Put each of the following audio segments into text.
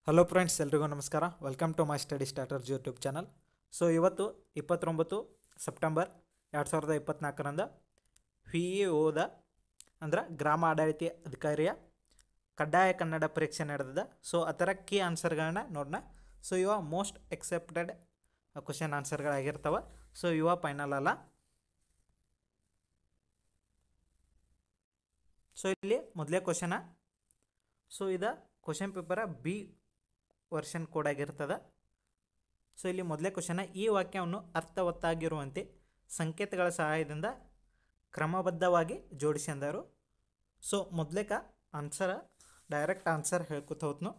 Hello friends, ಎಲ್ರಿಗೂ ನಮಸ್ಕಾರ. Welcome to my study starters YouTube channel. So ಇವತ್ತು 29 September 2024ರಂದು V E ಒದ ಅಂದ್ರೆ ಗ್ರಾಮ ಆಡಳಿತ ಅಧಿಕಾರಿಯ ಕಡ್ಡಾಯ ಕನ್ನಡ ಪರೀಕ್ಷೆ ನಡೆದಿದೆ. ಸೊ ಅದರ ಕೀ ಆನ್ಸರ್ಗಳನ್ನ ನೋಡೋಣ. ಸೊ ಇವ ಮೋಸ್ಟ್ ಎಕ್ಸೆಪ್ಟೆಡ್ ಕ್ವಶನ್ ಆನ್ಸರ್ಗಳಾಗಿರ್ತವೆ. ಸೊ ಇವ ಫೈನಲ್ ಅಲ್ಲ. ಸೊ ಇಲ್ಲಿ ಮೊದಲೇ ಕ್ವಶನ. ಸೊ ಇದು question paper B version code ಆಗಿರ್ತದೆ. ಸೊ ಇಲ್ಲಿ ಮೊದಲೇ ಕ್ವಶನ, ಈ ವಾಕ್ಯವನ್ನು ಅರ್ಥವತ್ತಾಗಿರುವಂತೆ ಸಂಕೇತಗಳ ಸಹಾಯದಿಂದ ಕ್ರಮಬದ್ಧವಾಗಿ ಜೋಡಿಸಿ ಅಂದರು. ಸೊ ಮೊದಲೇಕ ಆನ್ಸರ್ ಡೈರೆಕ್ಟ್ ಆನ್ಸರ್ ಹೇಳ್ಕೊತ ಹೋತ್ನು.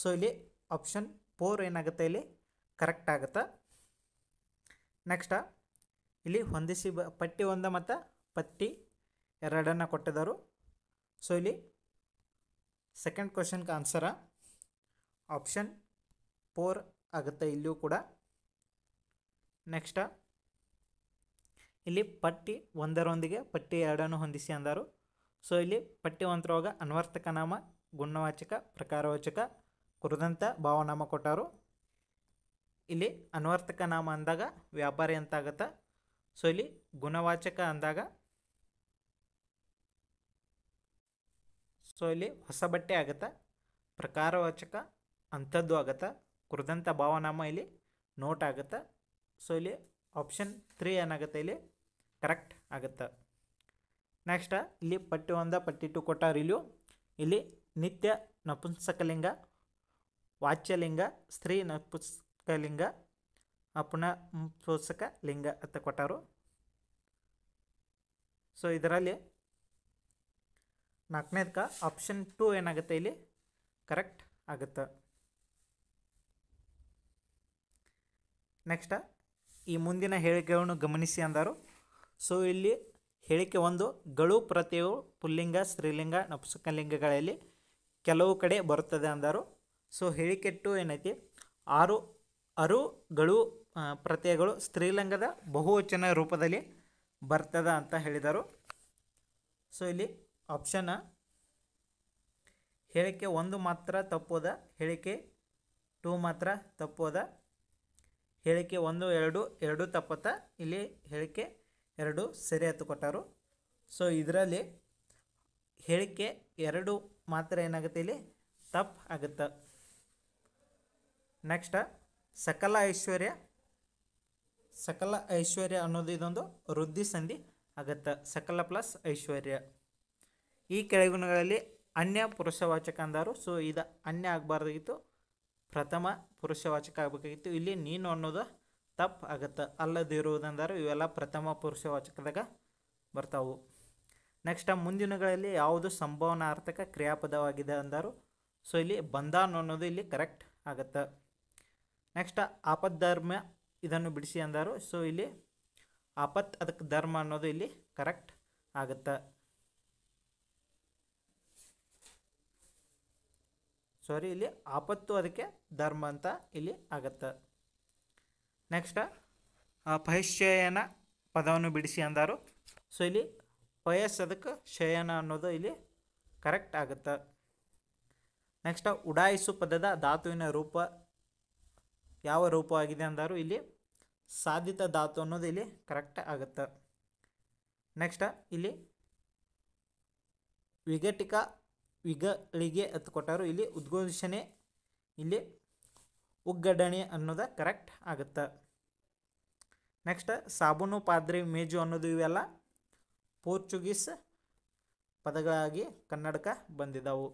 ಸೊ ಇಲ್ಲಿ ಆಪ್ಷನ್ 4 ಏನಾಗುತ್ತೆ, ಇಲ್ಲಿ ಕರೆಕ್ಟ್ ಆಗುತ್ತೆ. ನೆಕ್ಸ್ಟ್ ಇಲ್ಲಿ ಹೊಂದಿಸಿ ಪಟ್ಟಿ 1 ಮತ್ತು ಪಟ್ಟಿ 2 ಕೊಟ್ಟಿದ್ದಾರೆ. ಸೊ ಇಲ್ಲಿ ಸೆಕೆಂಡ್ ಕ್ವಶನ್ಗೆ ಆನ್ಸರ ಆಪ್ಷನ್ 4 ಆಗುತ್ತೆ ಇಲ್ಲಿಯೂ ಕೂಡ. ನೆಕ್ಸ್ಟ್ ಇಲ್ಲಿ ಪಟ್ಟಿ 1ರೊಂದಿಗೆ ಪಟ್ಟಿ 2 ಹೊಂದಿಸಿ ಅಂದರು. ಸೊ ಇಲ್ಲಿ ಪಟ್ಟಿ 1ರೊಳಗೆ ಅನ್ವರ್ಥಕ ನಾಮ, ಗುಣವಾಚಕ, ಪ್ರಕಾರವಾಚಕ, ಕುರಿದಂಥ ಭಾವನಾಮ ಕೊಟ್ಟರು. ಇಲ್ಲಿ ಅನ್ವರ್ಥಕ ನಾಮ ಅಂದಾಗ ವ್ಯಾಪಾರಿ ಅಂತ ಆಗುತ್ತೆ. ಸೊ ಇಲ್ಲಿ ಗುಣವಾಚಕ ಅಂದಾಗ ಸೊ ಇಲ್ಲಿ ಹೊಸ ಬಟ್ಟೆ ಆಗುತ್ತೆ. ಪ್ರಕಾರವಾಚಕ ಅಂಥದ್ದು ಆಗುತ್ತೆ. ಕುರಿದಂಥ ಭಾವನಾಮ ಇಲ್ಲಿ ನೋಟ್ ಆಗುತ್ತೆ. ಸೊ ಇಲ್ಲಿ ಆಪ್ಷನ್ 3 ಏನಾಗುತ್ತೆ, ಇಲ್ಲಿ ಕರೆಕ್ಟ್ ಆಗುತ್ತೆ. ನೆಕ್ಸ್ಟ್ ಇಲ್ಲಿ ಪಟ್ಟಿ 1 ಪಟ್ಟಿ 2 ಕೊಟ್ಟಾರ. ಇಲ್ಲಿ ನಿತ್ಯ ನಪುಂಸಕಲಿಂಗ, ವಾಚ್ಯಲಿಂಗ, ಸ್ತ್ರೀ ನಪುಂಸಕಲಿಂಗ, ಅಪುನಪುಂಸಕ ಲಿಂಗ ಅಂತ ಕೊಟ್ಟಾರು. ಸೊ ಇದರಲ್ಲಿ 4ನೇದಕ್ಕೆ ಆಪ್ಷನ್ 2 ಏನಾಗುತ್ತೆ, ಇಲ್ಲಿ ಕರೆಕ್ಟ್ ಆಗುತ್ತೆ. ನೆಕ್ಸ್ಟ್ ಈ ಮುಂದಿನ ಹೇಳಿಕೆಗಳನ್ನು ಗಮನಿಸಿ ಅಂದರು. ಸೊ ಇಲ್ಲಿ ಹೇಳಿಕೆ 1 ಗಳು ಪ್ರತ್ಯಯವು ಪುಲ್ಲಿಂಗ, ಸ್ತ್ರೀಲಿಂಗ, ನಪುಂಸಕಲಿಂಗಗಳಲ್ಲಿ ಕೆಲವು ಕಡೆ ಬರುತ್ತದೆ ಅಂದರು. ಸೊ ಹೇಳಿಕೆ 2 ಏನೈತಿ, ಅರುಗಳು ಪ್ರತ್ಯಯಗಳು ಸ್ತ್ರೀಲಿಂಗದ ಬಹುವಚನ ರೂಪದಲ್ಲಿ ಬರ್ತದ ಅಂತ ಹೇಳಿದರು. ಸೊ ಇಲ್ಲಿ ಆಪ್ಷನ್ ಹೇಳಿಕೆ 1 ಮಾತ್ರ ತಪ್ಪೋದ, ಹೇಳಿಕೆ 2 ಮಾತ್ರ ತಪ್ಪೋದ, ಹೇಳಿಕೆ 1, 2 ತಪ್ಪತ್ತ, ಇಲ್ಲಿ ಹೇಳಿಕೆ 2 ಸರಿ ಹತ್ತು ಕೊಟ್ಟರು. ಸೊ ಇದರಲ್ಲಿ ಹೇಳಿಕೆ 2 ಮಾತ್ರ ಏನಾಗುತ್ತೆ, ಇಲ್ಲಿ ತಪ್ಪು ಆಗುತ್ತೆ. ನೆಕ್ಸ್ಟ್ ಸಕಲ ಐಶ್ವರ್ಯ ಅನ್ನೋದು ಇದೊಂದು ವೃದ್ಧಿ ಸಂಧಿ ಆಗುತ್ತೆ. ಸಕಲ ಪ್ಲಸ್ ಐಶ್ವರ್ಯ. ಈ ಕೆಳಗುಣಗಳಲ್ಲಿ ಅನ್ಯ ಪುರುಷವಾಚಕ ಅಂದರು. ಸೊ ಇದು ಅನ್ಯ ಆಗಬಾರ್ದಾಗಿತ್ತು, ಪ್ರಥಮ ಪುರುಷವಾಚಕ ಆಗಬೇಕಾಗಿತ್ತು. ಇಲ್ಲಿ ನೀನು ಅನ್ನೋದು ತಪ್ಪು ಆಗುತ್ತೆ. ಅಲ್ಲದಿರುವುದಂದರು ಇವೆಲ್ಲ ಪ್ರಥಮ ಪುರುಷವಾಚಕದಾಗ ಬರ್ತಾವು. ನೆಕ್ಸ್ಟ್ ಮುಂದಿನಗಳಲ್ಲಿ ಯಾವುದು ಸಂಭಾವನಾರ್ಥಕ ಕ್ರಿಯಾಪದವಾಗಿದೆ ಅಂದರು. ಸೊ ಇಲ್ಲಿ ಬಂಧಾನ್ ಅನ್ನೋದು ಇಲ್ಲಿ ಕರೆಕ್ಟ್ ಆಗುತ್ತೆ. ನೆಕ್ಸ್ಟ್ ಆಪದ್ಧರ್ಮ ಇದನ್ನು ಬಿಡಿಸಿ ಅಂದರು. ಸೊ ಇಲ್ಲಿ ಆಪತ್ ಅದಕ್ಕೆ ಧರ್ಮ ಅನ್ನೋದು ಇಲ್ಲಿ ಕರೆಕ್ಟ್ ಆಗುತ್ತೆ. ಸಾರಿ, ಇಲ್ಲಿ ಆಪತ್ತು ಅದಕ್ಕೆ ಧರ್ಮ ಅಂತ ಇಲ್ಲಿ ಆಗುತ್ತೆ. ನೆಕ್ಸ್ಟ್ ಪಯಶ್ಚಯನ ಪದವನ್ನು ಬಿಡಿಸಿ ಅಂದರು. ಸೊ ಇಲ್ಲಿ ಪಯಸ್ ಅದಕ್ಕೆ ಶಯನ ಅನ್ನೋದು ಇಲ್ಲಿ ಕರೆಕ್ಟ್ ಆಗುತ್ತೆ. ನೆಕ್ಸ್ಟ್ ಉಡಾಯಿಸು ಪದದ ಧಾತುವಿನ ರೂಪ ಯಾವ ರೂಪವಾಗಿದೆ ಅಂದರು. ಇಲ್ಲಿ ಸಾಧಿತ ಧಾತು ಅನ್ನೋದು ಇಲ್ಲಿ ಕರೆಕ್ಟ್ ಆಗುತ್ತೆ. ನೆಕ್ಸ್ಟ್ ಇಲ್ಲಿ ವಿಗಳಿಗೆ ಅಂತ ಕೊಟ್ಟರು. ಇಲ್ಲಿ ಉದ್ಘೋಷಣೆ, ಇಲ್ಲಿ ಉಗ್ಗಡಣೆ ಅನ್ನೋದು ಕರೆಕ್ಟ್ ಆಗುತ್ತೆ. ನೆಕ್ಸ್ಟ್ ಸಾಬೂನು, ಪಾದ್ರಿ, ಮೇಜು ಅನ್ನೋದು ಇವೆಲ್ಲ ಪೋರ್ಚುಗೀಸ್ ಪದಗಳಾಗಿ ಕನ್ನಡಕ್ಕೆ ಬಂದಿದ್ದವು.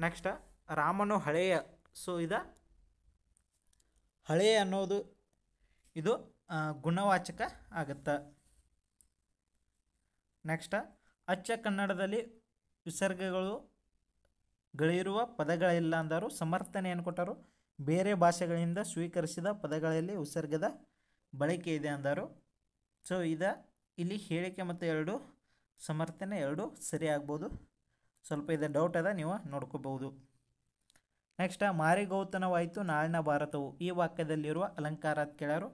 ನೆಕ್ಸ್ಟ್ ರಾಮನು ಹಳೆಯ. ಸೊ ಹಳೆಯ ಅನ್ನೋದು ಇದು ಗುಣವಾಚಕ ಆಗುತ್ತೆ. ನೆಕ್ಸ್ಟ್ ಅಚ್ಚ ಕನ್ನಡದಲ್ಲಿ ವಿಸರ್ಗಗಳಿರುವ ಪದಗಳಿಲ್ಲ ಅಂದರು. ಸಮರ್ಥನೆಯನ್ನು ಕೊಟ್ಟರು. ಬೇರೆ ಭಾಷೆಗಳಿಂದ ಸ್ವೀಕರಿಸಿದ ಪದಗಳಲ್ಲಿ ವಿಸರ್ಗದ ಬಳಕೆ ಇದೆ ಅಂದರು. ಸೊ ಇಲ್ಲಿ ಹೇಳಿಕೆ ಮತ್ತು 2 ಸಮರ್ಥನೆ 2 ಸರಿ ಆಗ್ಬೋದು. ಸ್ವಲ್ಪ ಇದು ಡೌಟ್ ಅದ, ನೀವು ನೋಡ್ಕೋಬಹುದು. ನೆಕ್ಸ್ಟ್ ಮಾರಿಗೌತನವಾಯಿತು ನಾಳಿನ ಭಾರತವು ಈ ವಾಕ್ಯದಲ್ಲಿರುವ ಅಲಂಕಾರ ಅಂತ ಕೇಳ್ಯಾರು.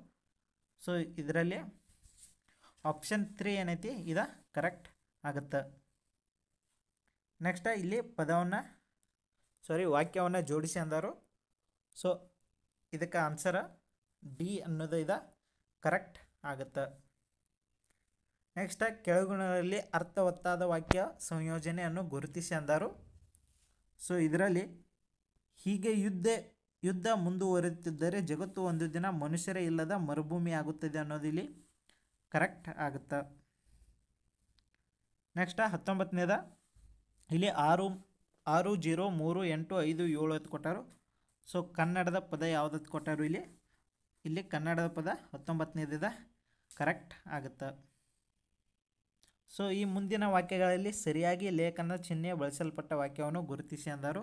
ಸೊ ಇದರಲ್ಲಿ ಆಪ್ಷನ್ 3 ಏನೈತಿ, ಇದು ಕರೆಕ್ಟ್ ಆಗುತ್ತೆ. ನೆಕ್ಸ್ಟ್ ಇಲ್ಲಿ ಪದವನ್ನು ವಾಕ್ಯವನ್ನು ಜೋಡಿಸಿ ಅಂದರು. ಸೊ ಇದಕ್ಕೆ ಆನ್ಸರ ಡಿ ಅನ್ನೋದು ಇದು ಕರೆಕ್ಟ್ ಆಗುತ್ತೆ. ನೆಕ್ಸ್ಟ್ ಕೆಳಗುಣದಲ್ಲಿ ಅರ್ಥವತ್ತಾದ ವಾಕ್ಯ ಸಂಯೋಜನೆಯನ್ನು ಗುರುತಿಸಿ ಅಂದರು. ಸೊ ಇದರಲ್ಲಿ ಹೀಗೆ ಯುದ್ಧ ಮುಂದುವರಿಯುತ್ತಿದ್ದರೆ ಜಗತ್ತು ಒಂದು ದಿನ ಮನುಷ್ಯರೇ ಇಲ್ಲದ ಮರುಭೂಮಿ ಆಗುತ್ತದೆ ಅನ್ನೋದು ಇಲ್ಲಿ ಕರೆಕ್ಟ್ ಆಗುತ್ತೆ. ನೆಕ್ಸ್ಟ್ 19ನೇದ ಇಲ್ಲಿ 60385 ಕೊಟ್ಟರು. ಸೊ ಕನ್ನಡದ ಪದ ಯಾವುದಕ್ಕೆ ಕೊಟ್ಟರು ಇಲ್ಲಿ ಕನ್ನಡದ ಪದ 19ನೇದಿದೆ ಕರೆಕ್ಟ್ ಆಗುತ್ತೆ. ಸೊ ಈ ಮುಂದಿನ ವಾಕ್ಯಗಳಲ್ಲಿ ಸರಿಯಾಗಿ ಲೇಖನ ಚಿಹ್ನೆ ಬಳಸಲ್ಪಟ್ಟ ವಾಕ್ಯವನ್ನು ಗುರುತಿಸಿ ಅಂದರು.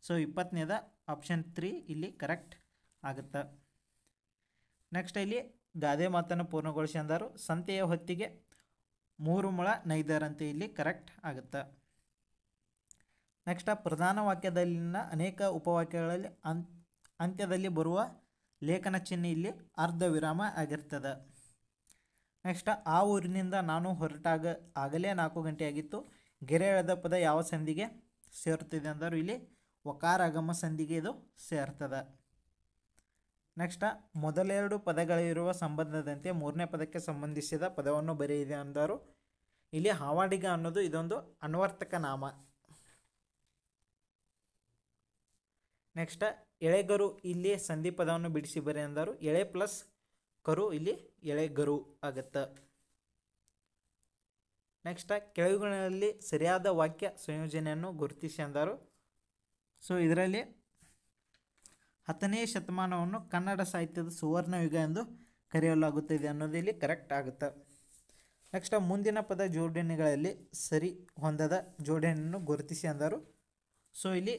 ಸೊ 20ನೇದ ಆಪ್ಷನ್ 3 ಇಲ್ಲಿ ಕರೆಕ್ಟ್ ಆಗುತ್ತೆ. ನೆಕ್ಸ್ಟ್ ಇಲ್ಲಿ ಗಾದೆ ಮಾತನ್ನು ಪೂರ್ಣಗೊಳಿಸಿ ಅಂದರು. ಸಂತೆಯ ಹೊತ್ತಿಗೆ 3 ಮೊಳ ನೈದರಂತೆ ಇಲ್ಲಿ ಕರೆಕ್ಟ್ ಆಗುತ್ತೆ. ನೆಕ್ಸ್ಟ್ ಪ್ರಧಾನ ವಾಕ್ಯದಲ್ಲಿನ ಅನೇಕ ಉಪವಾಕ್ಯಗಳಲ್ಲಿ ಅಂತ್ಯದಲ್ಲಿ ಬರುವ ಲೇಖನ ಚಿಹ್ನೆ ಇಲ್ಲಿ ಅರ್ಧ ವಿರಾಮ ಆಗಿರ್ತದೆ. ನೆಕ್ಸ್ಟ್ ಆ ಊರಿನಿಂದ ನಾನು ಹೊರಟಾಗ ಆಗಲೇ 4 ಗಂಟೆಯಾಗಿತ್ತು. ಗೆರೆ ಎಳೆದ ಪದ ಯಾವ ಸಂಧಿಗೆ ಸೇರುತ್ತದೆ ಅಂದರು. ಇಲ್ಲಿ ವಕಾರಾಗಮ ಸಂಧಿಗೆ ಇದು ಸೇರ್ತದೆ. ನೆಕ್ಸ್ಟ್ ಮೊದಲೆರಡು ಪದಗಳಿರುವ ಸಂಬಂಧದಂತೆ 3ನೇ ಪದಕ್ಕೆ ಸಂಬಂಧಿಸಿದ ಪದವನ್ನು ಬರೆಯಿದೆ ಅಂದರು. ಇಲ್ಲಿ ಹಾವಾಡಿಗ ಅನ್ನೋದು ಇದೊಂದು ಅನ್ವರ್ಥಕ ನಾಮ. ನೆಕ್ಸ್ಟ್ ಎಳೆಗರು ಇಲ್ಲಿ ಸಂಧಿ ಪದವನ್ನು ಬಿಡಿಸಿ ಬರೆ ಅಂದರು. ಎಳೆ ಪ್ಲಸ್ ಕರು ಇಲ್ಲಿ ಎಳೆಗರು ಆಗುತ್ತೆ. ನೆಕ್ಸ್ಟ್ ಕೆಳಗುಣದಲ್ಲಿ ಸರಿಯಾದ ವಾಕ್ಯ ಸಂಯೋಜನೆಯನ್ನು ಗುರುತಿಸಿ ಅಂದರು. ಸೊ ಇದರಲ್ಲಿ 10ನೇ ಶತಮಾನವನ್ನು ಕನ್ನಡ ಸಾಹಿತ್ಯದ ಸುವರ್ಣ ಯುಗ ಎಂದು ಕರೆಯಲಾಗುತ್ತದೆ ಅನ್ನೋದು ಇಲ್ಲಿ ಕರೆಕ್ಟ್ ಆಗುತ್ತೆ. ನೆಕ್ಸ್ಟ್ ಮುಂದಿನ ಪದ ಜೋಡಣೆಗಳಲ್ಲಿ ಸರಿ ಹೊಂದದ ಜೋಡಣೆಯನ್ನು ಗುರುತಿಸಿ ಅಂದರು. ಸೊ ಇಲ್ಲಿ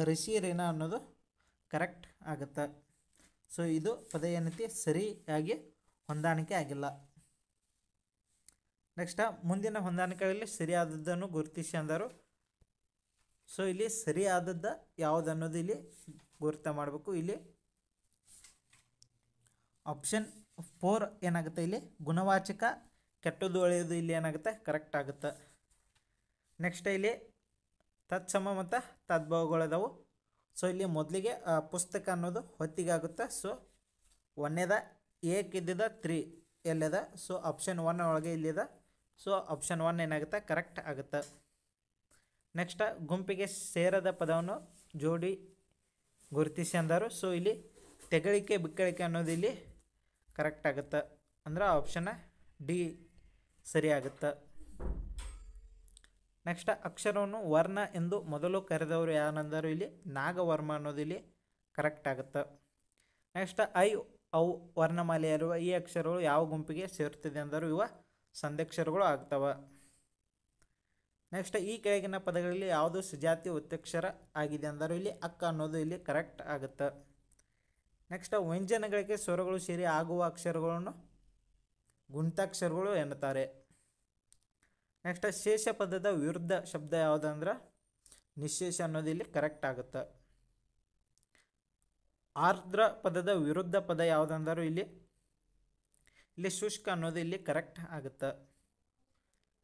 ಋಷಿ ರೇನ ಅನ್ನೋದು ಕರೆಕ್ಟ್ ಆಗುತ್ತೆ. ಸೊ ಇದು ಪದ ಏನೈತಿ ಸರಿಯಾಗಿ ಹೊಂದಾಣಿಕೆ ಆಗಿಲ್ಲ. ನೆಕ್ಸ್ಟ್ ಮುಂದಿನ ಹೊಂದಾಣಿಕೆಗಳಲ್ಲಿ ಸರಿಯಾದದ್ದನ್ನು ಗುರುತಿಸಿ ಅಂದರು. ಸೊ ಇಲ್ಲಿ ಸರಿಯಾದದ್ದ ಯಾವುದು ಅನ್ನೋದು ಇಲ್ಲಿ ಗುರುತ ಮಾಡಬೇಕು. ಇಲ್ಲಿ ಆಪ್ಷನ್ 4 ಏನಾಗುತ್ತೆ ಇಲ್ಲಿ ಗುಣವಾಚಕ ಕೆಟ್ಟದ್ದು ಒಳ್ಳೆಯದು ಇಲ್ಲಿ ಏನಾಗುತ್ತೆ ಕರೆಕ್ಟ್ ಆಗುತ್ತೆ. ನೆಕ್ಸ್ಟ್ ಇಲ್ಲಿ ತತ್ಸಮ ಮತ್ತು ತದ್ಭವಗಳದಾವು. ಸೊ ಇಲ್ಲಿ ಮೊದಲಿಗೆ ಪುಸ್ತಕ ಅನ್ನೋದು ಹೊತ್ತಿಗೆ ಆಗುತ್ತೆ. ಸೊ 1ನೇದ ಏಕಿದ್ದ 3 ಎಲ್ಲದ. ಸೊ ಆಪ್ಷನ್ 1 ಒಳಗೆ ಇಲ್ಲಿದೆ. ಸೊ ಆಪ್ಷನ್ 1 ಏನಾಗುತ್ತೆ ಕರೆಕ್ಟ್ ಆಗುತ್ತೆ. ನೆಕ್ಸ್ಟ್ ಗುಂಪಿಗೆ ಸೇರದ ಪದವನ್ನು ಜೋಡಿ ಗುರುತಿಸಿ ಅಂದರು. ಸೊ ಇಲ್ಲಿ ತೆಗಳಿಕೆ ಬಿಕ್ಕಳಿಕೆ ಅನ್ನೋದು ಇಲ್ಲಿ ಕರೆಕ್ಟ್ ಆಗುತ್ತೆ. ಅಂದ್ರೆ ಆಪ್ಷನ್ ಡಿ ಸರಿಯಾಗುತ್ತೆ. ನೆಕ್ಸ್ಟ್ ಅಕ್ಷರವನ್ನು ವರ್ಣ ಎಂದು ಮೊದಲು ಕರೆದವರು ಯಾರಂದರು. ಇಲ್ಲಿ ನಾಗವರ್ಮ ಅನ್ನೋದು ಇಲ್ಲಿ ಕರೆಕ್ಟ್ ಆಗುತ್ತೆ. ನೆಕ್ಸ್ಟ್ ಔ ವರ್ಣಮಾಲೆ ಇರುವ ಈ ಅಕ್ಷರಗಳು ಯಾವ ಗುಂಪಿಗೆ ಸೇರುತ್ತದೆ ಅಂದರು. ಇವ ಸಂಧ್ಯಕ್ಷರಗಳು ಆಗ್ತವೆ. ನೆಕ್ಸ್ಟ್ ಈ ಕೆಳಗಿನ ಪದಗಳಲ್ಲಿ ಯಾವುದು ಸುಜಾತಿ ಒತ್ತಕ್ಷರ ಆಗಿದೆ ಅಂದರು. ಇಲ್ಲಿ ಅಕ್ಕ ಅನ್ನೋದು ಇಲ್ಲಿ ಕರೆಕ್ಟ್ ಆಗುತ್ತೆ. ನೆಕ್ಸ್ಟ್ ವ್ಯಂಜನಗಳಿಗೆ ಸ್ವರಗಳು ಸೇರಿ ಆಗುವ ಅಕ್ಷರಗಳನ್ನು ಗುಂತಾಕ್ಷರಗಳು ಎನ್ನುತ್ತಾರೆ. ನೆಕ್ಸ್ಟ್ ಶೇಷ ಪದದ ವಿರುದ್ಧ ಶಬ್ದ ಯಾವುದಂದ್ರೆ ನಿಶೇಷ ಅನ್ನೋದು ಇಲ್ಲಿ ಕರೆಕ್ಟ್ ಆಗುತ್ತೆ. ಆರ್ದ್ರ ಪದದ ವಿರುದ್ಧ ಪದ ಯಾವುದಂದರು ಇಲ್ಲಿ ಶುಷ್ಕ ಅನ್ನೋದು ಇಲ್ಲಿ ಕರೆಕ್ಟ್ ಆಗುತ್ತೆ.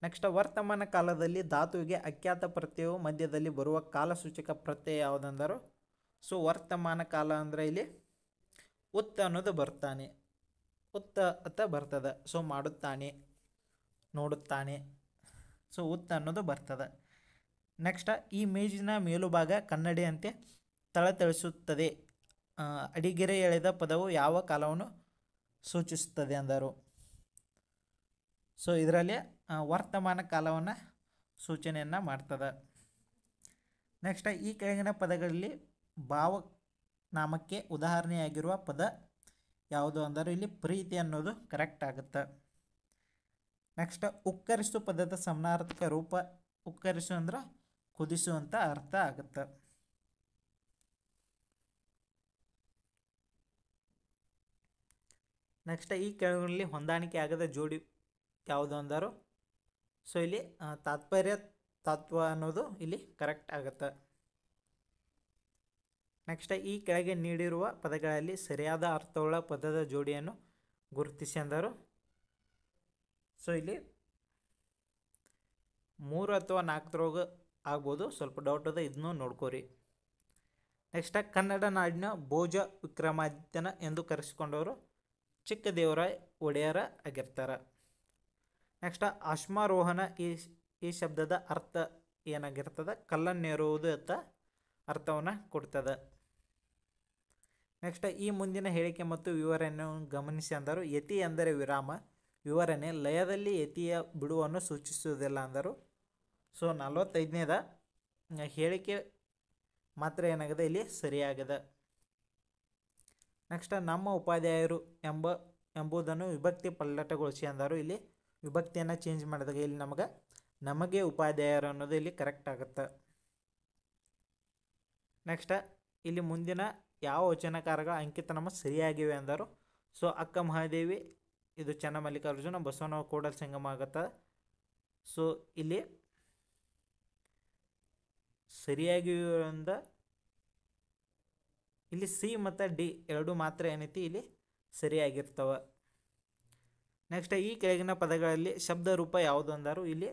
ನೆಕ್ಸ್ಟ್ ವರ್ತಮಾನ ಕಾಲದಲ್ಲಿ ಧಾತುವಿಗೆ ಅಖ್ಯಾತ ಪ್ರತ್ಯಯವು ಮಧ್ಯದಲ್ಲಿ ಬರುವ ಕಾಲಸೂಚಕ ಪ್ರತ್ಯಯ ಯಾವುದಂದರು. ಸೊ ವರ್ತಮಾನ ಕಾಲ ಅಂದರೆ ಇಲ್ಲಿ ಉತ್ತ ಅನ್ನೋದು ಬರ್ತಾನೆ, ಉತ್ತ ಅಂತ ಬರ್ತದೆ. ಸೊ ಮಾಡುತ್ತಾನೆ, ನೋಡುತ್ತಾನೆ. ಸೊ ಉತ್ತ ಅನ್ನೋದು ಬರ್ತದೆ. ನೆಕ್ಸ್ಟ್ ಈ ಮೇಜಿನ ಮೇಲುಭಾಗ ಕನ್ನಡಿಯಂತೆ ಥಳಥಳಿಸುತ್ತದೆ. ಅಡಿಗೆರೆ ಎಳೆದ ಪದವು ಯಾವ ಕಾಲವನ್ನು ಸೂಚಿಸುತ್ತದೆ ಅಂದರು. ಸೊ ಇದರಲ್ಲಿ ವರ್ತಮಾನ ಕಾಲವನ್ನು ಸೂಚನೆಯನ್ನು ಮಾಡ್ತದೆ. ನೆಕ್ಸ್ಟ್ ಈ ಕೆಳಗಿನ ಪದಗಳಲ್ಲಿ ಭಾವನಾಮಕ್ಕೆ ಉದಾಹರಣೆಯಾಗಿರುವ ಪದ ಯಾವುದು ಅಂದರೆ ಇಲ್ಲಿ ಪ್ರೀತಿ ಅನ್ನೋದು ಕರೆಕ್ಟ್ ಆಗುತ್ತೆ. ನೆಕ್ಸ್ಟ್ ಉಕ್ಕರಿಸು ಪದದ ಸಮಾನಾರ್ಥಕ ರೂಪ ಉಕ್ಕರಿಸು ಅಂದ್ರೆ ಕುದಿಸು ಅಂತ ಅರ್ಥ ಆಗುತ್ತೆ. ನೆಕ್ಸ್ಟ್ ಈ ಕೆಳಗಲ್ಲಿ ಹೊಂದಾಣಿಕೆ ಆಗದ ಜೋಡಿ ಯಾವುದು ಅಂದರು. ಸೊ ಇಲ್ಲಿ ತಾತ್ಪರ್ಯ ತತ್ವ ಅನ್ನೋದು ಇಲ್ಲಿ ಕರೆಕ್ಟ್ ಆಗುತ್ತೆ. ನೆಕ್ಸ್ಟ್ ಈ ಕೆಳಗೆ ನೀಡಿರುವ ಪದಗಳಲ್ಲಿ ಸರಿಯಾದ ಅರ್ಥವುಳ್ಳ ಪದದ ಜೋಡಿಯನ್ನು ಗುರುತಿಸಿ ಅಂದರು. ಸೊ ಇಲ್ಲಿ 3 ಅಥವಾ 4 ಆಗ್ಬೋದು, ಸ್ವಲ್ಪ ಡೌಟ್ ಅದ, ಇದನ್ನು ನೋಡ್ಕೋರಿ. ನೆಕ್ಸ್ಟ್ ಕನ್ನಡ ನಾಡಿನ ಭೋಜ ವಿಕ್ರಮಾದಿತ್ಯನ ಎಂದು ಕರೆಸಿಕೊಂಡವರು ಚಿಕ್ಕದೇವರಾಯ ಒಡೆಯರ ಆಗಿರ್ತಾರೆ. ನೆಕ್ಸ್ಟ್ ಅಶ್ಮಾರೋಹಣ ಈ ಶಬ್ದದ ಅರ್ಥ ಏನಾಗಿರ್ತದೆ, ಕಲ್ಲನ್ನೇರುವುದು ಅಂತ ಅರ್ಥವನ್ನು ಕೊಡ್ತದೆ. ನೆಕ್ಸ್ಟ್ ಈ ಮುಂದಿನ ಹೇಳಿಕೆ ಮತ್ತು ವಿವರಣೆಯನ್ನು ಗಮನಿಸಿ ಅಂದರು. ಯತಿ ಎಂದರೆ ವಿರಾಮ, ವಿವರಣೆ ಲಯದಲ್ಲಿ ಯತಿಯ ಬಿಡುವನ್ನು ಸೂಚಿಸುವುದಿಲ್ಲ ಅಂದರು. ಸೊ 45ನೇದ ಹೇಳಿಕೆ ಮಾತ್ರ ಏನಾಗಿದೆ ಇಲ್ಲಿ ಸರಿಯಾಗಿದೆ. ನೆಕ್ಸ್ಟ್ ನಮ್ಮ ಉಪಾಧ್ಯಾಯರು ಎಂಬುದನ್ನು ವಿಭಕ್ತಿ ಪಲ್ಲಟಗೊಳಿಸಿ ಅಂದರು. ಇಲ್ಲಿ ವಿಭಕ್ತಿಯನ್ನು ಚೇಂಜ್ ಮಾಡಿದಾಗ ಇಲ್ಲಿ ನಮಗೆ ಉಪಾಧ್ಯಾಯರು ಅನ್ನೋದು ಇಲ್ಲಿ ಕರೆಕ್ಟ್ ಆಗುತ್ತೆ. ನೆಕ್ಸ್ಟ್ ಇಲ್ಲಿ ಮುಂದಿನ ಯಾವ ವಚನಕಾರಗಳ ಅಂಕಿತನಾಮ ಸರಿಯಾಗಿವೆ ಅಂದರು. ಸೊ ಅಕ್ಕ ಮಹಾದೇವಿ, ಇದು ಚನ್ನಮಲ್ಲಿಕಾರ್ಜುನ, ಬಸವನ ಕೂಡಲ ಸಂಗಮ ಆಗುತ್ತೆ. ಸೊ ಇಲ್ಲಿ ಸರಿಯಾಗಿರುವುದರಿಂದ ಇಲ್ಲಿ ಸಿ ಮತ್ತು ಡಿ ಎರಡು ಮಾತ್ರ ಏನೈತಿ ಇಲ್ಲಿ ಸರಿಯಾಗಿರ್ತವೆ. ನೆಕ್ಸ್ಟ್ ಈ ಕೆಳಗಿನ ಪದಗಳಲ್ಲಿ ಶಬ್ದ ರೂಪ ಯಾವುದು ಅಂದರು. ಇಲ್ಲಿ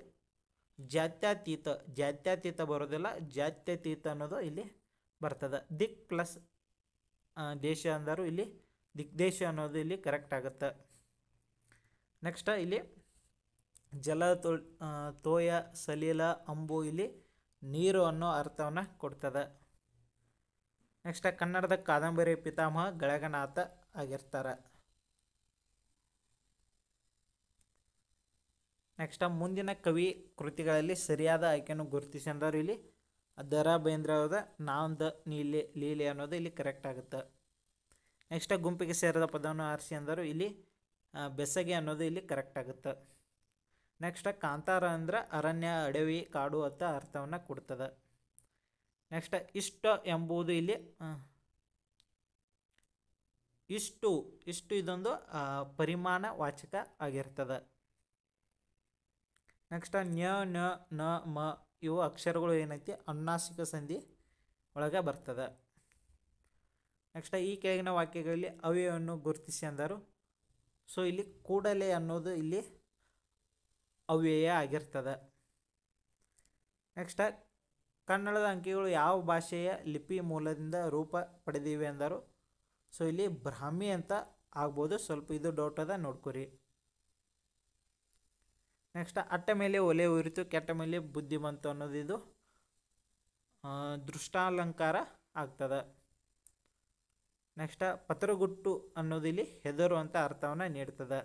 ಜಾತ್ಯತೀತ ಬರೋದಿಲ್ಲ, ಜಾತ್ಯತೀತ ಅನ್ನೋದು ಇಲ್ಲಿ ಬರ್ತದೆ. ದಿಕ್ ಪ್ಲಸ್ ದೇಶ ಅಂದರು. ಇಲ್ಲಿ ದಿಗ್ದೇಶ ಅನ್ನೋದು ಇಲ್ಲಿ ಕರೆಕ್ಟ್ ಆಗುತ್ತೆ. ನೆಕ್ಸ್ಟ್ ಇಲ್ಲಿ ಜಲ ತೋಯ ಸಲೀಲ ಅಂಬು ಇಲ್ಲಿ ನೀರು ಅನ್ನೋ ಅರ್ಥವನ್ನು ಕೊಡ್ತದೆ. ನೆಕ್ಸ್ಟ್ ಕನ್ನಡದ ಕಾದಂಬರಿ ಪಿತಾಮಹ ಗಳಗನಾಥ ಆಗಿರ್ತಾರೆ. ನೆಕ್ಸ್ಟ್ ಮುಂದಿನ ಕವಿ ಕೃತಿಗಳಲ್ಲಿ ಸರಿಯಾದ ಆಯ್ಕೆಯನ್ನು ಗುರುತಿಸಿ ಅಂದರು. ಇಲ್ಲಿ ದ ರಾ ಬೇಂದ್ರೆ ಅವರ ನಾಂದ ಲೀಲೆ ಅನ್ನೋದು ಇಲ್ಲಿ ಕರೆಕ್ಟ್ ಆಗುತ್ತೆ. ನೆಕ್ಸ್ಟ್ ಗುಂಪಿಗೆ ಸೇರಿದ ಪದವನ್ನು ಆರಿಸಿ ಅಂದರು. ಇಲ್ಲಿ ಬೆಸಗೆ ಅನ್ನೋದು ಇಲ್ಲಿ ಕರೆಕ್ಟ್ ಆಗುತ್ತೆ. ನೆಕ್ಸ್ಟ್ ಕಾಂತಾರ ಅಂದ್ರೆ ಅರಣ್ಯ, ಅಡವಿ, ಕಾಡು ಅಂತ ಅರ್ಥವನ್ನು ಕೊಡ್ತದೆ. ನೆಕ್ಸ್ಟ್ ಇಷ್ಟ ಎಂಬುದು ಇಲ್ಲಿ ಇಷ್ಟು ಇದೊಂದು ಪರಿಮಾಣ ವಾಚಕ ಆಗಿರ್ತದೆ. ನೆಕ್ಸ್ಟ್ ನ್ಯ, ನ, ನ, ಮ ಇವು ಅಕ್ಷರಗಳು ಏನೈತಿ ಅನುನಾಸಿಕ ಸಂಧಿ ಒಳಗೆ ಬರ್ತದೆ. ನೆಕ್ಸ್ಟ್ ಈ ಕೆಳಗಿನ ವಾಕ್ಯಗಳಲ್ಲಿ ಅವ್ಯಯವನ್ನು ಗುರುತಿಸಿ ಅಂದರು. ಸೊ ಇಲ್ಲಿ ಕೂಡಲೇ ಅನ್ನೋದು ಇಲ್ಲಿ ಅವ್ಯಯ ಆಗಿರ್ತದೆ. ನೆಕ್ಸ್ಟ್ ಕನ್ನಡದ ಅಂಕಿಗಳು ಯಾವ ಭಾಷೆಯ ಲಿಪಿ ಮೂಲದಿಂದ ರೂಪ ಪಡೆದಿವೆ ಅಂದರು. ಸೊ ಇಲ್ಲಿ ಬ್ರಾಹ್ಮಿ ಅಂತ ಆಗ್ಬೋದು, ಸ್ವಲ್ಪ ಇದು ಡೌಟ್ ಅದ ನೋಡ್ಕೊರಿ. ನೆಕ್ಸ್ಟ್ ಅಟ್ಟ ಮೇಲೆ ಒಲೆ ಉರಿತು ಕೆಟ್ಟ ಮೇಲೆ ಬುದ್ಧಿ ಬಂತು ಅನ್ನೋದು ಇದು ದೃಷ್ಟಾಲಂಕಾರ ಆಗ್ತದೆ. ನೆಕ್ಸ್ಟ್ ಪತ್ರಗುಟ್ಟು ಅನ್ನೋದು ಇಲ್ಲಿ ಹೆದರು ಅಂತ ಅರ್ಥವನ್ನು ನೀಡ್ತದೆ.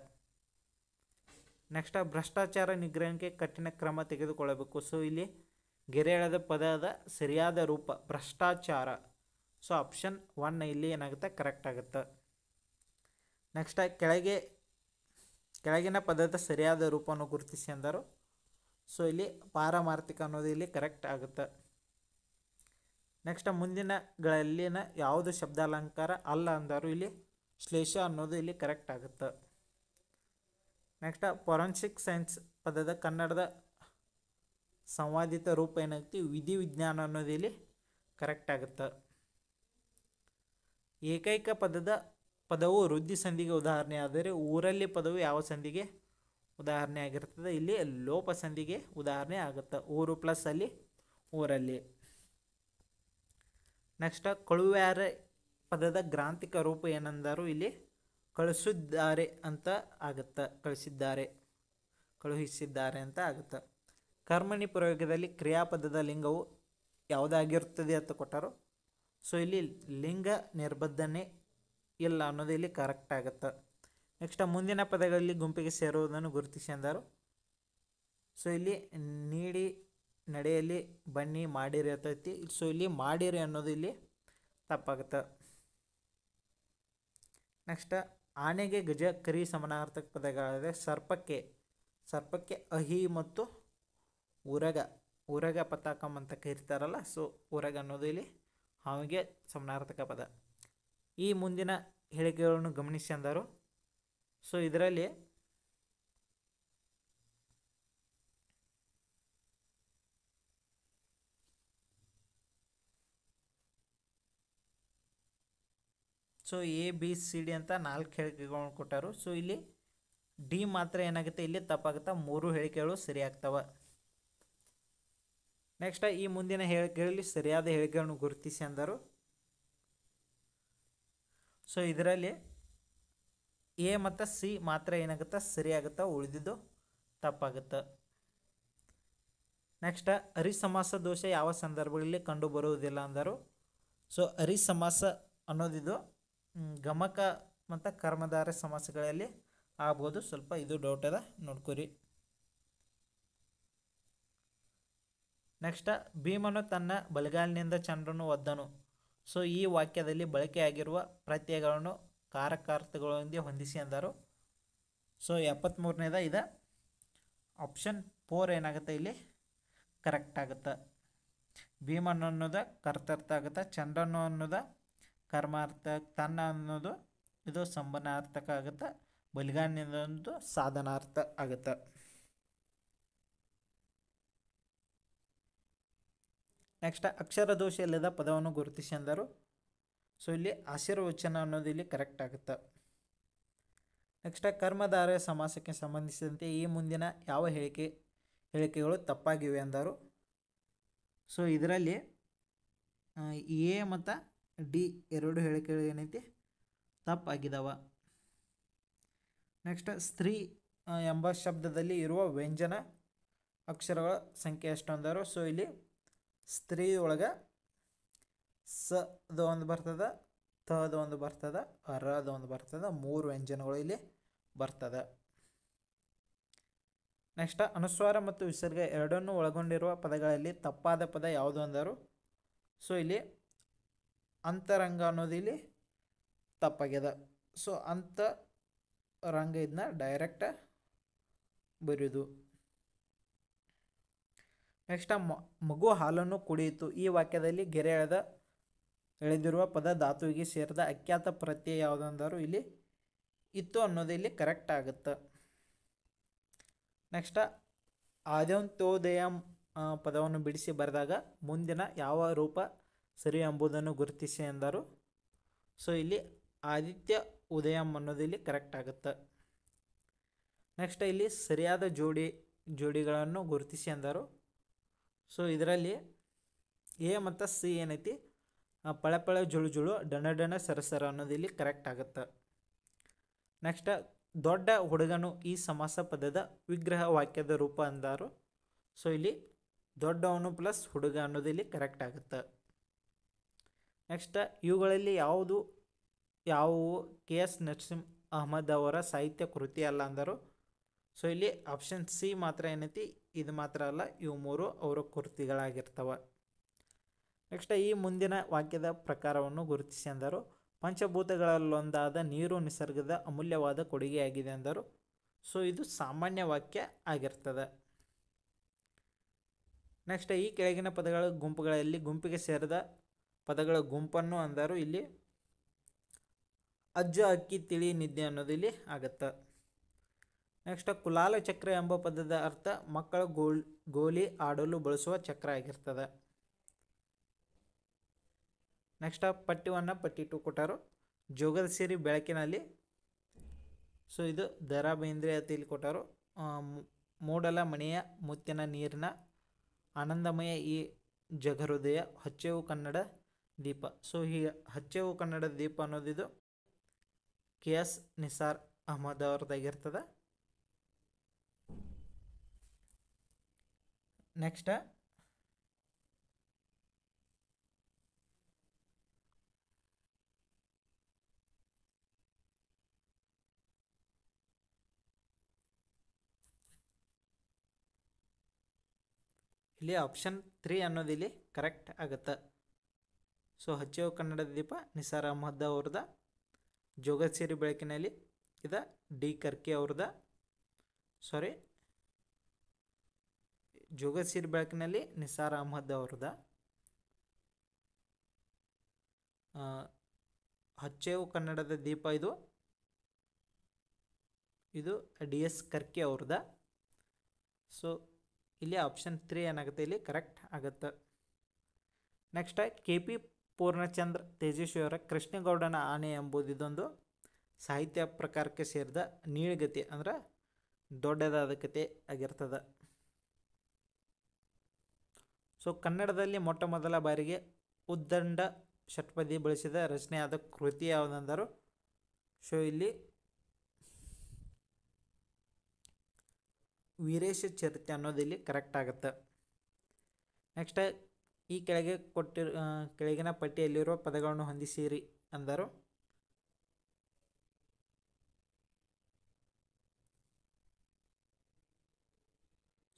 ನೆಕ್ಸ್ಟ್ ಭ್ರಷ್ಟಾಚಾರ ನಿಗ್ರಹಕ್ಕೆ ಕಠಿಣ ಕ್ರಮ ತೆಗೆದುಕೊಳ್ಳಬೇಕು. ಸೊ ಇಲ್ಲಿ ಗೆರೆ ಎಳೆದ ಪದದ ಸರಿಯಾದ ರೂಪ ಭ್ರಷ್ಟಾಚಾರ. ಸೊ ಆಪ್ಷನ್ 1 ಇಲ್ಲಿ ಏನಾಗುತ್ತೆ ಕರೆಕ್ಟ್ ಆಗುತ್ತೆ. ನೆಕ್ಸ್ಟ್ ಕೆಳಗಿನ ಪದದ ಸರಿಯಾದ ರೂಪವನ್ನು ಗುರುತಿಸಿ ಅಂದರು. ಸೊ ಇಲ್ಲಿ ಪಾರಮಾರ್ಥಿಕ ಅನ್ನೋದು ಇಲ್ಲಿ ಕರೆಕ್ಟ್ ಆಗುತ್ತೆ. ನೆಕ್ಸ್ಟ್ ಮುಂದಿನಗಳಲ್ಲಿನ ಯಾವುದು ಶಬ್ದಾಲಂಕಾರ ಅಲ್ಲ ಅಂದರು. ಇಲ್ಲಿ ಶ್ಲೇಷ ಅನ್ನೋದು ಇಲ್ಲಿ ಕರೆಕ್ಟ್ ಆಗುತ್ತೆ. ನೆಕ್ಸ್ಟ್ ಫಾರೆನ್ಸಿಕ್ ಸೈನ್ಸ್ ಪದದ ಕನ್ನಡದ ಸಂವಾದಿತ ರೂಪ ಏನಾಗ್ತಿ ವಿಧಿವಿಜ್ಞಾನ ಅನ್ನೋದು ಇಲ್ಲಿ ಕರೆಕ್ಟ್ ಆಗುತ್ತೆ. ಏಕೈಕ ಪದವು ವೃದ್ಧಿ ಸಂಧಿಗೆ ಉದಾಹರಣೆ ಆದರೆ ಊರಲ್ಲಿ ಪದವು ಯಾವ ಸಂಧಿಗೆ ಉದಾಹರಣೆ ಆಗಿರ್ತದೆ. ಇಲ್ಲಿ ಲೋಪ ಸಂಧಿಗೆ ಉದಾಹರಣೆ ಆಗುತ್ತೆ. ಊರು ಪ್ಲಸ್ ಅಲ್ಲಿ ಊರಲ್ಲಿ. ನೆಕ್ಸ್ಟ್ ಕಳುವ್ಯಾರೆ ಪದದ ಗ್ರಾಂಥಿಕ ರೂಪ ಏನಂದರು. ಇಲ್ಲಿ ಕಳಿಸಿದ್ದಾರೆ ಅಂತ ಆಗುತ್ತೆ. ಕಳುಹಿಸಿದ್ದಾರೆ ಅಂತ ಆಗುತ್ತೆ. ಕರ್ಮಣಿ ಪ್ರಯೋಗದಲ್ಲಿ ಕ್ರಿಯಾಪದದ ಲಿಂಗವು ಯಾವುದಾಗಿರುತ್ತದೆ ಅಂತ ಕೊಟ್ಟರು. ಸೊ ಇಲ್ಲಿ ಲಿಂಗ ನಿರ್ಬಂಧನೆ ಇಲ್ಲ ಅನ್ನೋದು ಇಲ್ಲಿ ಕರೆಕ್ಟ್ ಆಗುತ್ತೆ. ನೆಕ್ಸ್ಟ್ ಮುಂದಿನ ಪದಗಳಲ್ಲಿ ಗುಂಪಿಗೆ ಸೇರುವುದನ್ನು ಗುರುತಿಸಿ ಅಂದರು. ಸೊ ಇಲ್ಲಿ ನೀಡಿ, ನಡೆಯಲ್ಲಿ, ಬನ್ನಿ, ಮಾಡಿರಿ ಇರ್ತೈತಿ. ಸೊ ಇಲ್ಲಿ ಮಾಡಿರಿ ಅನ್ನೋದು ಇಲ್ಲಿ ತಪ್ಪಾಗುತ್ತೆ. ನೆಕ್ಸ್ಟ್ ಆನೆಗೆ ಗಜ, ಕರಿ ಸಮಾನಾರ್ಥಕ ಪದಗಳಾದರೆ ಸರ್ಪಕ್ಕೆ ಅಹಿ ಮತ್ತು ಉರಗ ಪತಾಕಂ ಅಂತ ಕರೀತಾರಲ್ಲ. ಸೊ ಉರಗ ಅನ್ನೋದು ಇಲ್ಲಿ ಹಾವಿಗೆ ಸಮಾನಾರ್ಥಕ ಪದ. ಈ ಮುಂದಿನ ಹೇಳಿಕೆಗಳನ್ನು ಗಮನಿಸಿ ಅಂದರು. ಸೊ ಇದರಲ್ಲಿ so A B C D ಅಂತ 4 ಹೇಳಿಕೆಗಳನ್ನು ಕೊಟ್ಟರು. ಸೊ ಇಲ್ಲಿ ಡಿ ಮಾತ್ರ ಏನಾಗುತ್ತೆ ಇಲ್ಲಿ ತಪ್ಪಾಗುತ್ತೆ. 3 ಹೇಳಿಕೆಗಳು ಸರಿ ಆಗ್ತವೆ. ನೆಕ್ಸ್ಟ್ ಈ ಮುಂದಿನ ಹೇಳಿಕೆಗಳಲ್ಲಿ ಸರಿಯಾದ ಹೇಳಿಕೆಗಳನ್ನು ಗುರುತಿಸಿ ಅಂದರು. ಸೊ ಇದರಲ್ಲಿ ಎ ಮತ್ತು ಸಿ ಮಾತ್ರ ಏನಾಗುತ್ತೆ ಸರಿ ಆಗುತ್ತೆ, ಉಳಿದಿದ್ದು ತಪ್ಪಾಗುತ್ತೆ. ನೆಕ್ಸ್ಟ್ ಅರಿ ಸಮಾಸ ದೋಷ ಯಾವ ಸಂದರ್ಭಗಳಲ್ಲಿ ಕಂಡು ಬರುವುದಿಲ್ಲ ಅಂದರು. ಸೊ ಅರಿ ಸಮಾಸ ಅನ್ನೋದಿದು ಗಮಕ ಮತ್ತು ಕರ್ಮಧಾರ ಸಮಾಸಗಳಲ್ಲಿ ಆಗ್ಬೋದು. ಸ್ವಲ್ಪ ಇದು ಡೌಟ್ ಅದ, ನೋಡ್ಕೊರಿ. ನೆಕ್ಸ್ಟ್ ಭೀಮನು ತನ್ನ ಬಲಗಾಲಿನಿಂದ ಚಂದ್ರನು ಒದ್ದನು. ಸೊ ಈ ವಾಕ್ಯದಲ್ಲಿ ಬಳಕೆಯಾಗಿರುವ ಪ್ರತ್ಯಯಗಳನ್ನು ಕಾರಕಾರ್ಥಗಳೊಂದಿಗೆ ಹೊಂದಿಸಿ ಅಂದರು. ಸೊ 73ನೇದ ಇದೆ ಆಪ್ಷನ್ 4 ಏನಾಗುತ್ತೆ ಇಲ್ಲಿ ಕರೆಕ್ಟ್ ಆಗುತ್ತೆ. ಭೀಮನು ಅನ್ನೋದು ಕರ್ತರ್ಥ ಆಗುತ್ತೆ, ಚಂದ್ರನು ಅನ್ನೋದು ಕರ್ಮಾರ್ಥ, ತನ್ನ ಅನ್ನೋದು ಇದು ಸಂಬಂಧಾರ್ಥಕ ಆಗುತ್ತೆ, ಬಲಿಗಾನಿಂದ ಒಂದು ಸಾಧನಾರ್ಥ ಆಗುತ್ತೆ. ನೆಕ್ಸ್ಟ್ ಅಕ್ಷರ ದೋಷ ಇಲ್ಲದ ಪದವನ್ನು ಗುರುತಿಸಿ ಅಂದರು. ಸೊ ಇಲ್ಲಿ ಆಶೀರ್ವಚನ ಅನ್ನೋದು ಇಲ್ಲಿ ಕರೆಕ್ಟ್ ಆಗುತ್ತೆ. ನೆಕ್ಸ್ಟ್ ಕರ್ಮಧಾರಯ ಸಮಾಸಕ್ಕೆ ಸಂಬಂಧಿಸಿದಂತೆ ಈ ಮುಂದಿನ ಯಾವ ಹೇಳಿಕೆಗಳು ತಪ್ಪಾಗಿವೆ ಅಂದರು. ಸೊ ಇದರಲ್ಲಿ ಎ ಮತ್ತು ಡಿ ಎರಡು ಹೇಳಿಕೆಗಳು ಏನೈತಿ ತಪ್ಪಾಗಿದ್ದಾವ. ನೆಕ್ಸ್ಟ್ ಸ್ತ್ರೀ ಎಂಬ ಶಬ್ದದಲ್ಲಿ ಇರುವ ವ್ಯಂಜನ ಅಕ್ಷರಗಳ ಸಂಖ್ಯೆ ಎಷ್ಟು ಅಂದರು. ಸೊ ಇಲ್ಲಿ ಸ್ತ್ರೀ ಒಳಗೆ ಸ ಅದು ಒಂದು ಬರ್ತದೆ, ತ ಅದು ಒಂದು ಬರ್ತದೆ, ರ ಅದು ಒಂದು ಬರ್ತದೆ, 3 ವ್ಯಂಜನಗಳು ಇಲ್ಲಿ ಬರ್ತದೆ. ನೆಕ್ಸ್ಟ್ ಅನುಸ್ವಾರ ಮತ್ತು ವಿಸರ್ಗ ಎರಡನ್ನೂ ಒಳಗೊಂಡಿರುವ ಪದಗಳಲ್ಲಿ ತಪ್ಪಾದ ಪದ ಯಾವುದು ಅಂದರು. ಸೊ ಇಲ್ಲಿ ಅಂತರಂಗ ಅನ್ನೋದು ಇಲ್ಲಿ ತಪ್ಪಾಗ್ಯದ. ಸೊ ಅಂತರಂಗ ಇದನ್ನ ಡೈರೆಕ್ಟ್ ಬರೆಯೋದು. ನೆಕ್ಸ್ಟ್ ಮಗು ಹಾಲನ್ನು ಕುಡಿಯಿತು. ಈ ವಾಕ್ಯದಲ್ಲಿ ಗೆರೆ ಎಳೆದಿರುವ ಪದ ಧಾತುವಿಗೆ ಸೇರಿದ ಅಖ್ಯಾತ ಪ್ರತ್ಯಯ ಯಾವುದಂದರು. ಇಲ್ಲಿ ಇತ್ತು ಅನ್ನೋದು ಇಲ್ಲಿ ಕರೆಕ್ಟ್ ಆಗುತ್ತೆ. ನೆಕ್ಸ್ಟ್ ಆದ್ಯಂತ್ಯೋದಯ ಪದವನ್ನು ಬಿಡಿಸಿ ಬರೆದಾಗ ಮುಂದಿನ ಯಾವ ರೂಪ ಸರಿ ಎಂಬುದನ್ನು ಗುರುತಿಸಿ ಎಂದರು. ಸೊ ಇಲ್ಲಿ ಆದಿತ್ಯ ಉದಯಂ ಅನ್ನೋದು ಇಲ್ಲಿ ಕರೆಕ್ಟ್ ಆಗುತ್ತೆ. ನೆಕ್ಸ್ಟ್ ಇಲ್ಲಿ ಸರಿಯಾದ ಜೋಡಿಗಳನ್ನು ಗುರುತಿಸಿ ಎಂದರು. ಸೊ ಇದರಲ್ಲಿ ಎ ಮತ್ತು ಸಿ ಏನೈತಿ ಪಳಪಳ ಜುಳು ಜುಳು ಡಣ ಸರಸರ ಅನ್ನೋದು ಇಲ್ಲಿ ಕರೆಕ್ಟ್ ಆಗುತ್ತೆ. ನೆಕ್ಸ್ಟ್ ದೊಡ್ಡ ಹುಡುಗನು ಈ ಸಮಾಸ ಪದದ ವಿಗ್ರಹ ವಾಕ್ಯದ ರೂಪ ಅಂದರು. ಸೊ ಇಲ್ಲಿ ದೊಡ್ಡವನು ಪ್ಲಸ್ ಹುಡುಗ ಅನ್ನೋದು ಇಲ್ಲಿ ಕರೆಕ್ಟ್ ಆಗುತ್ತೆ. ನೆಕ್ಸ್ಟ್ ಇವುಗಳಲ್ಲಿ ಯಾವುವು KS ನರಸಿಂಹ ಅಹಮದ್ ಅವರ ಸಾಹಿತ್ಯ ಕೃತಿ ಅಲ್ಲ ಅಂದರು. ಸೊ ಇಲ್ಲಿ ಆಪ್ಷನ್ ಸಿ ಮಾತ್ರ ಏನೈತಿ ಇದು ಮಾತ್ರ ಅಲ್ಲ, ಇವು 3 ಅವರ ಕೃತಿಗಳಾಗಿರ್ತವೆ. ನೆಕ್ಸ್ಟ್ ಈ ಮುಂದಿನ ವಾಕ್ಯದ ಪ್ರಕಾರವನ್ನು ಗುರುತಿಸಿ ಅಂದರು. ಪಂಚಭೂತಗಳಲ್ಲೊಂದಾದ ನೀರು ನಿಸರ್ಗದ ಅಮೂಲ್ಯವಾದ ಕೊಡುಗೆಯಾಗಿದೆ ಅಂದರು. ಸೊ ಇದು ಸಾಮಾನ್ಯ ವಾಕ್ಯ ಆಗಿರ್ತದೆ. ನೆಕ್ಸ್ಟ್ ಈ ಕೆಳಗಿನ ಪದಗಳ ಗುಂಪುಗಳಲ್ಲಿ ಗುಂಪಿಗೆ ಸೇರಿದ ಪದಗಳ ಗುಂಪನ್ನು ಅಂದರು. ಇಲ್ಲಿ ಅಜ್ಜ ಅಕ್ಕಿ ತಿಳಿ ನಿದ್ದೆ ಅನ್ನೋದು ಇಲ್ಲಿ ಆಗುತ್ತೆ. ನೆಕ್ಸ್ಟ್ ಕುಲಾಲ ಚಕ್ರ ಎಂಬ ಪದದ ಅರ್ಥ ಮಕ್ಕಳ ಗೋಲಿ ಆಡಲು ಬಳಸುವ ಚಕ್ರ ಆಗಿರ್ತದೆ. ನೆಕ್ಸ್ಟ್ ಪಟ್ಟಿ 1 ಪಟ್ಟಿ 2 ಕೊಟ್ಟರು. ಜೋಗದ ಸಿರಿ ಬೆಳಕಿನಲ್ಲಿ. ಸೊ ಇದು ದ.ರಾ ಬೇಂದ್ರೆ ಅಂತ ಇಲ್ಲಿ ಕೊಟ್ಟರು. ಮೂಡಲ ಮನೆಯ ಮುತ್ತಿನ ನೀರಿನ ಆನಂದಮಯ ಈ ಜಗಹೃದಯ ಹಚ್ಚೆವು ಕನ್ನಡ ದೀಪ. ಸೊ ಈ ಹಚ್ಚೆವು ಕನ್ನಡ ದೀಪ ಅನ್ನೋದಿದು KS ನಿಸಾರ್ ಅಹಮದ್ ಅವ್ರದ್ದಾಗಿರ್ತದೆ. ನೆಕ್ಸ್ಟ್ ಇಲ್ಲಿ ಆಪ್ಷನ್ 3 ಅನ್ನೋದು ಇಲ್ಲಿ ಕರೆಕ್ಟ್ ಆಗುತ್ತೆ. ಸೊ ಹಚ್ಚೆವು ಕನ್ನಡದ ದೀಪ ನಿಸಾರ್ ಅಹಮದ್ ಅವ್ರದ. ಜೋಗದ ಸಿರಿ ಬೆಳಕಿನಲ್ಲಿ ಇದು ಡಿ ಕರ್ಕೆ ಅವ್ರದ. ಜೋಗದ ಸಿರಿ ಬೆಳಕಿನಲ್ಲಿ ನಿಸಾರ್ ಅಹಮದ್ ಅವ್ರದ. ಹಚ್ಚೆವು ಕನ್ನಡದ ದೀಪ ಇದು DS ಕರ್ಕೆ ಅವ್ರದ. ಸೊ ಇಲ್ಲಿ ಆಪ್ಷನ್ 3 ಏನಾಗುತ್ತೆ ಇಲ್ಲಿ ಕರೆಕ್ಟ್ ಆಗುತ್ತೆ. ನೆಕ್ಸ್ಟ್ KP ಪೂರ್ಣಚಂದ್ರ ತೇಜಸ್ವಿಯವರ ಕೃಷ್ಣಗೌಡನ ಆನೆ ಎಂಬುದು ಇದೊಂದು ಸಾಹಿತ್ಯ ಪ್ರಕಾರಕ್ಕೆ ಸೇರಿದ ನೀಳ್ಗತೆ ಅಂದ್ರೆ ದೊಡ್ಡದಾದ ಕತೆ ಆಗಿರ್ತದೆ. ಸೊ ಕನ್ನಡದಲ್ಲಿ ಮೊಟ್ಟ ಮೊದಲ ಬಾರಿಗೆ ಉದ್ದಂಡ ಷಟ್ಪದಿ ಬಳಸಿದ ರಚನೆಯಾದ ಕೃತಿ ಯಾವುದಂದರು ಸೊ ಇಲ್ಲಿ ವೀರೇಶ ಚರಿತೆ ಅನ್ನೋದು ಇಲ್ಲಿ ಕರೆಕ್ಟ್ ಆಗುತ್ತೆ. ನೆಕ್ಸ್ಟ್ ಈ ಕೆಳಗಿನ ಪಟ್ಟಿಯಲ್ಲಿರುವ ಪದಗಳನ್ನು ಹೊಂದಿಸಿರಿ ಅಂದರು.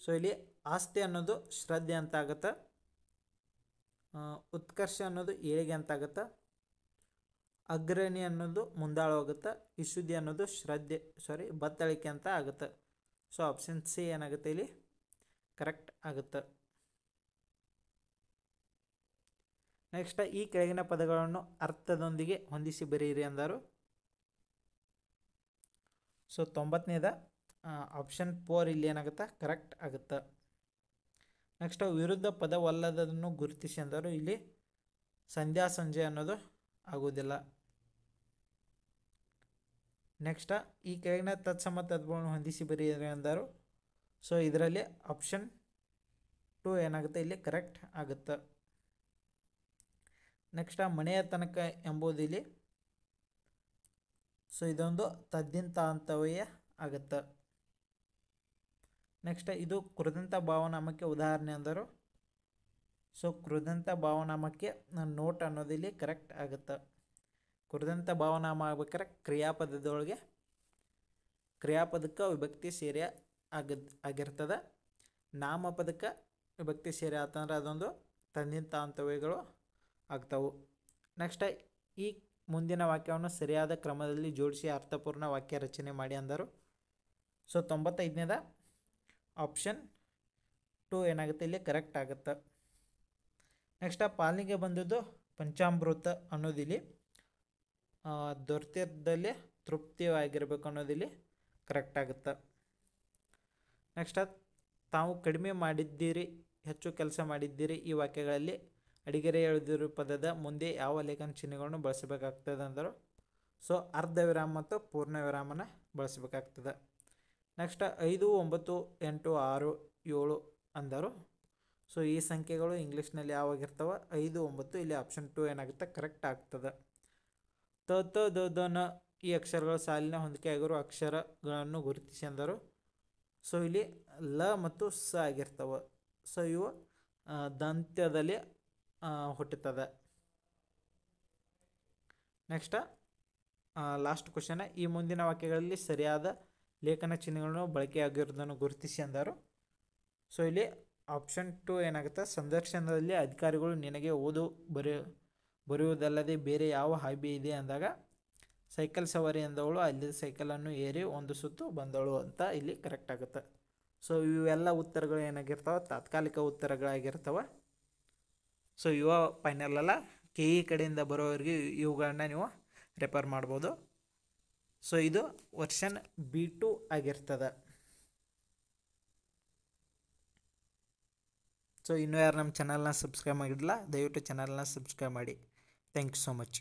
ಸೊ ಇಲ್ಲಿ ಆಸ್ತಿ ಅನ್ನೋದು ಶ್ರದ್ಧೆ ಅಂತ ಆಗುತ್ತೆ, ಉತ್ಕರ್ಷ ಅನ್ನೋದು ಏಳಿಗೆ ಅಂತ ಆಗುತ್ತೆ, ಅಗ್ರಣಿ ಅನ್ನೋದು ಮುಂದಾಳು ಆಗುತ್ತೆ, ವಿಶುದ್ಧಿ ಅನ್ನೋದು ಬತ್ತಳಿಕೆ ಅಂತ ಆಗುತ್ತೆ. ಸೊ ಆಪ್ಷನ್ ಸಿ ಏನಾಗುತ್ತೆ ಇಲ್ಲಿ ಕರೆಕ್ಟ್ ಆಗುತ್ತೆ. ನೆಕ್ಸ್ಟ್ ಈ ಕೆಳಗಿನ ಪದಗಳನ್ನು ಅರ್ಥದೊಂದಿಗೆ ಹೊಂದಿಸಿ ಬರೆಯಿರಿ ಅಂದರು. ಸೊ 90ನೇದ ಆಪ್ಷನ್ 4 ಇಲ್ಲಿ ಏನಾಗುತ್ತೆ ಕರೆಕ್ಟ್ ಆಗುತ್ತೆ. ನೆಕ್ಸ್ಟ್ ವಿರುದ್ಧ ಪದವಲ್ಲದನ್ನು ಗುರುತಿಸಿ ಅಂದರು. ಇಲ್ಲಿ ಸಂಧ್ಯಾ ಸಂಜೆ ಅನ್ನೋದು ಆಗುವುದಿಲ್ಲ. ನೆಕ್ಸ್ಟ್ ಈ ಕೆಳಗಿನ ತತ್ಸಮ ತದ್ಭವಗಳನ್ನು ಹೊಂದಿಸಿ ಬರೆಯಿರಿ ಅಂದರು. ಸೊ ಇದರಲ್ಲಿ ಆಪ್ಷನ್ 2 ಏನಾಗುತ್ತೆ ಇಲ್ಲಿ ಕರೆಕ್ಟ್ ಆಗುತ್ತೆ. ನೆಕ್ಸ್ಟ್ ಮನೆಯ ತನಕ ಎಂಬುದು ಇಲ್ಲಿ ಸೊ ಇದೊಂದು ತದ್ದಿಂತಾಂತವೇ ಆಗುತ್ತೆ. ನೆಕ್ಸ್ಟ್ ಇದು ಕೃದಂತ ಭಾವನಾಮಕ್ಕೆ ಉದಾಹರಣೆ ಅಂದರು. ಸೊ ಕೃದಂತ ಭಾವನಾಮಕ್ಕೆ ನೋಟ್ ಅನ್ನೋದು ಇಲ್ಲಿ ಕರೆಕ್ಟ್ ಆಗುತ್ತೆ. ಕೃದಂತ ಭಾವನಾಮ ಆಗ್ಬೇಕಾದ್ರೆ ಕ್ರಿಯಾಪದದೊಳಗೆ ಕ್ರಿಯಾಪದಕ್ಕೆ ವಿಭಕ್ತಿ ಸೇರಿ ಆಗಿರ್ತದೆ. ನಾಮಪದಕ್ಕೆ ವಿಭಕ್ತಿ ಸೇರಿ ಆತಂದ್ರೆ ಅದೊಂದು ತದ್ದಿಂತಾಂತವಗಳು ಆಗ್ತಾವು. ನೆಕ್ಸ್ಟ್ ಈ ಮುಂದಿನ ವಾಕ್ಯವನ್ನು ಸರಿಯಾದ ಕ್ರಮದಲ್ಲಿ ಜೋಡಿಸಿ ಅರ್ಥಪೂರ್ಣ ವಾಕ್ಯ ರಚನೆ ಮಾಡಿ ಅಂದರು. ಸೊ 95ನೇದ ಆಪ್ಷನ್ 2 ಏನಾಗುತ್ತೆ ಇಲ್ಲಿ ಕರೆಕ್ಟ್ ಆಗುತ್ತೆ. ನೆಕ್ಸ್ಟ್ ಪಾಲನೆಗೆ ಬಂದದ್ದು ಪಂಚಾಮೃತ ಅನ್ನೋದಿಲ್ಲಿ ದೊರೆತಿದ್ದಲ್ಲಿ ತೃಪ್ತಿಯಾಗಿರ್ಬೇಕು ಅನ್ನೋದಿಲ್ಲಿ ಕರೆಕ್ಟ್ ಆಗುತ್ತೆ. ನೆಕ್ಸ್ಟ್ ತಾವು ಕಡಿಮೆ ಮಾಡಿದ್ದೀರಿ, ಹೆಚ್ಚು ಕೆಲಸ ಮಾಡಿದ್ದೀರಿ ಈ ವಾಕ್ಯಗಳಲ್ಲಿ ಅಡಿಗೆರೆ ಎಳೆದಿರೋ ಪದದ ಮುಂದೆ ಯಾವ ಲೇಖನ ಚಿಹ್ನೆಗಳನ್ನು ಬಳಸಬೇಕಾಗ್ತದೆ ಅಂದರು. ಸೊ ಅರ್ಧ ವಿರಾಮ ಮತ್ತು ಪೂರ್ಣ ವಿರಾಮನ ಬಳಸಬೇಕಾಗ್ತದೆ. ನೆಕ್ಸ್ಟ್ 5, 9, 8, 6, 7 ಅಂದರು. ಸೊ ಈ ಸಂಖ್ಯೆಗಳು ಇಂಗ್ಲೀಷ್ನಲ್ಲಿ ಯಾವಾಗಿರ್ತವೆ 5, 9 ಇಲ್ಲಿ ಆಪ್ಷನ್ 2 ಏನಾಗುತ್ತೆ ಕರೆಕ್ಟ್ ಆಗ್ತದೆ. ನ ಈ ಅಕ್ಷರಗಳು ಸಾಲಿನ ಹೊಂದಿಕೆ ಆಗಿರುವ ಅಕ್ಷರಗಳನ್ನು ಗುರುತಿಸಿ ಅಂದರು. ಸೊ ಇಲ್ಲಿ ಲ ಮತ್ತು ಸ ಆಗಿರ್ತವೆ. ಸೊ ಇವು ದಂತ್ಯದಲ್ಲಿ ಹುಟ್ಟುತ್ತದೆ. ನೆಕ್ಸ್ಟ್ ಲಾಸ್ಟ್ ಕ್ವಶನ್, ಈ ಮುಂದಿನ ವಾಕ್ಯಗಳಲ್ಲಿ ಸರಿಯಾದ ಲೇಖನ ಚಿಹ್ನೆಗಳನ್ನು ಬಳಕೆಯಾಗಿರುವುದನ್ನು ಗುರುತಿಸಿ ಅಂದರು. ಸೊ ಇಲ್ಲಿ ಆಪ್ಷನ್ 2 ಏನಾಗುತ್ತೆ ಸಂದರ್ಶನದಲ್ಲಿ ಅಧಿಕಾರಿಗಳು ನಿನಗೆ ಬರೆಯುವುದಲ್ಲದೆ ಬೇರೆ ಯಾವ ಹಾಬಿ ಇದೆ ಅಂದಾಗ ಸೈಕಲ್ ಸವಾರಿ ಎಂದವಳು ಅಲ್ಲಿ ಸೈಕಲನ್ನು ಏರಿ ಒಂದು ಸುತ್ತು ಬಂದವಳು ಅಂತ ಇಲ್ಲಿ ಕರೆಕ್ಟ್ ಆಗುತ್ತೆ. ಸೊ ಇವೆಲ್ಲ ಉತ್ತರಗಳು ಏನಾಗಿರ್ತವೆ ತಾತ್ಕಾಲಿಕ ಉತ್ತರಗಳಾಗಿರ್ತವೆ. ಸೊ ಯುವ ಫೈನಲ್ KE ಕಡೆಯಿಂದ ಬರೋವರೆಗೆ ಇವುಗಳನ್ನ ನೀವು ರೆಫರ್ ಮಾಡ್ಬೋದು. ಸೊ ಇದು ವರ್ಷನ್ B2 ಆಗಿರ್ತದೆ. ಸೊ ಇನ್ನೂ ಯಾರು ನಮ್ಮ ಚಾನಲ್ನ ಸಬ್ಸ್ಕ್ರೈಬ್ ಮಾಡಿಲ್ಲ ದಯವಿಟ್ಟು ಚಾನಲ್ನ ಸಬ್ಸ್ಕ್ರೈಬ್ ಮಾಡಿ. Thank you so much.